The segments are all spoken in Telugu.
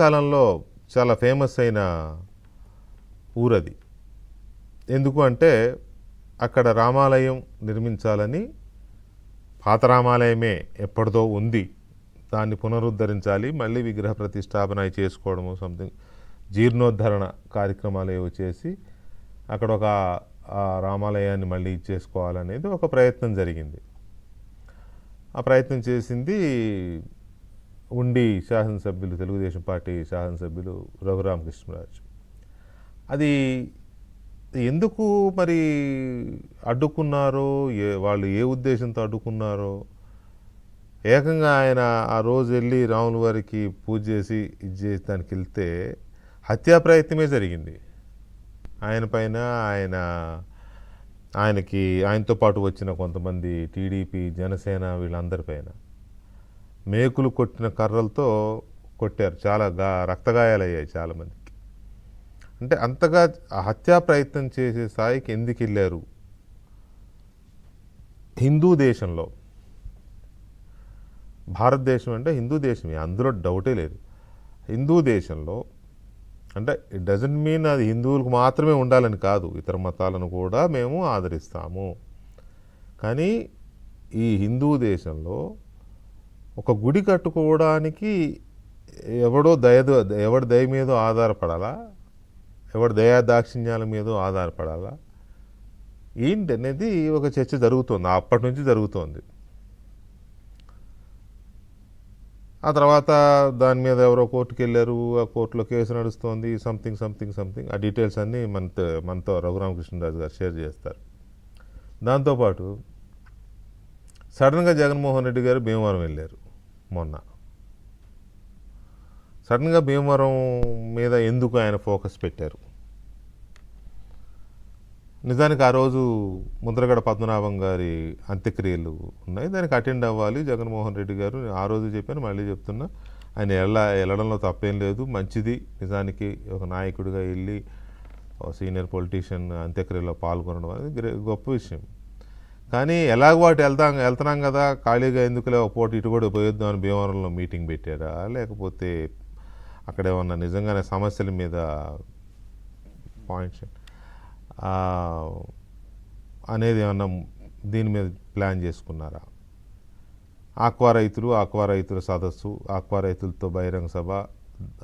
కాలంలో చాలా ఫేమస్ అయిన ఊరది. ఎందుకు అంటే అక్కడ రామాలయం నిర్మించాలని, పాత రామాలయమే ఎప్పటిదో ఉంది, దాన్ని పునరుద్ధరించాలి, మళ్ళీ విగ్రహ ప్రతిష్టాపన చేసుకోవడము, సంథింగ్ జీర్ణోద్ధరణ కార్యక్రమాలు ఏవో చేసి అక్కడ ఒక రామాలయాన్ని మళ్ళీ ఇచ్చేసుకోవాలనేది ఒక ప్రయత్నం జరిగింది. ఆ ప్రయత్నం చేసింది ఉండి శాసనసభ్యులు, తెలుగుదేశం పార్టీ శాసనసభ్యులు రఘురామకృష్ణరాజు. అది ఎందుకు మరి అడ్డుకున్నారో, వాళ్ళు ఏ ఉద్దేశంతో అడ్డుకున్నారో, ఏకంగా ఆయన ఆ రోజు వెళ్ళి రాముల వారికి పూజ చేసి ఇది చేసి దానికి వెళ్తే హత్యా ప్రయత్నమే జరిగింది ఆయన పైన. ఆయనతో పాటు వచ్చిన కొంతమంది టీడీపీ, జనసేన వీళ్ళందరిపైన మేకులు కొట్టిన కర్రలతో కొట్టారు. చాలా రక్తగాయాలయ్యాయి చాలామందికి. అంటే అంతగా హత్యా ప్రయత్నం చేసే స్థాయికి ఎందుకు వెళ్ళారు? హిందూ దేశంలో, భారతదేశం అంటే హిందూ దేశమే, అందులో డౌటే లేదు. హిందూ దేశంలో అంటే ఇట్ డజంట్ మీన్ అది హిందువులకు మాత్రమే ఉండాలని కాదు, ఇతర మతాలను కూడా మేము ఆదరిస్తాము. కానీ ఈ హిందూ దేశంలో ఒక గుడి కట్టుకోవడానికి ఎవడి దయ మీదో ఆధారపడాలా, ఎవడి దయా దాక్షిణ్యాల మీదో ఆధారపడాలా ఏంటి అనేది ఒక చర్చ జరుగుతోంది, అప్పటి నుంచి జరుగుతోంది. ఆ తర్వాత దాని మీద ఎవరో కోర్టుకు వెళ్ళారు, ఆ కోర్టులో కేసు నడుస్తోంది, సంథింగ్ ఆ డీటెయిల్స్ అన్నీ మనతో రఘురామకృష్ణరాజు గారు షేర్ చేస్తారు. దాంతోపాటు సడన్గా జగన్మోహన్ రెడ్డి గారు భీమవరం వెళ్ళారు మొన్న. సడన్గా భీమవరం మీద ఎందుకు ఆయన ఫోకస్ పెట్టారు? నిజానికి ఆ రోజు ముద్రగడ పద్మనాభం గారి అంత్యక్రియలు ఉన్నాయి, దానికి అటెండ్ అవ్వాలి జగన్మోహన్ రెడ్డి గారు. ఆ రోజు చెప్పాను, మళ్ళీ చెప్తున్నా, ఆయన వెళ్ళడంలో తప్పేం లేదు, మంచిది. నిజానికి ఒక నాయకుడిగా వెళ్ళి సీనియర్ పొలిటీషియన్ అంత్యక్రియలో పాల్గొనడం అనేది గొప్ప విషయం. కానీ ఎలాగో వాటి వెళ్తున్నాం కదా, ఖాళీగా ఎందుకులే ఒక పూట ఇటు కూడా పోయొద్దాం అని భీమవరంలో మీటింగ్ పెట్టారా, లేకపోతే అక్కడ ఏమన్నా నిజంగానే సమస్యల మీద పాయింట్స్ అనేది ఏమన్నా దీని మీద ప్లాన్ చేసుకున్నారా? ఆక్వా రైతుల సదస్సు, ఆక్వా రైతులతో బహిరంగ సభ,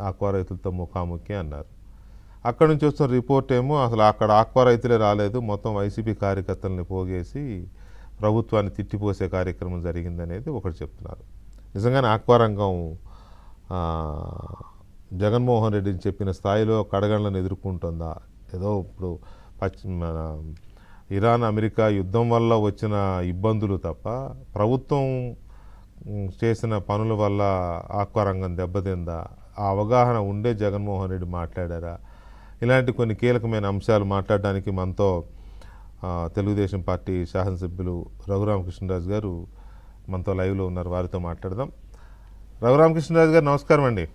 ఆక్వా రైతులతో ముఖాముఖి అన్నారు. అక్కడ నుంచి వస్తున్న రిపోర్ట్ ఏమో అసలు అక్కడ ఆక్వా రైతులే రాలేదు, మొత్తం వైసీపీ కార్యకర్తలని పోగేసి ప్రభుత్వాన్ని తిట్టిపోసే కార్యక్రమం జరిగిందనేది ఒకటి చెప్తున్నారు. నిజంగానే ఆక్వా రంగం జగన్మోహన్ రెడ్డిని చెప్పిన స్థాయిలో కడగండ్లను ఎదుర్కొంటుందా? ఏదో ఇప్పుడు ఇరాన్ అమెరికా యుద్ధం వల్ల వచ్చిన ఇబ్బందులు తప్ప ప్రభుత్వం చేసిన పనుల వల్ల ఆక్వా రంగం దెబ్బతిందా? ఆ అవగాహన ఉండే జగన్మోహన్ రెడ్డి మాట్లాడారా? ఇలాంటి కొన్ని కీలకమైన అంశాలు మాట్లాడడానికి మనతో తెలుగుదేశం పార్టీ శాసనసభ్యులు రఘురామకృష్ణరాజు గారు మనతో లైవ్లో ఉన్నారు, వారితో మాట్లాడదాం. రఘురామకృష్ణరాజు గారు నమస్కారం అండి.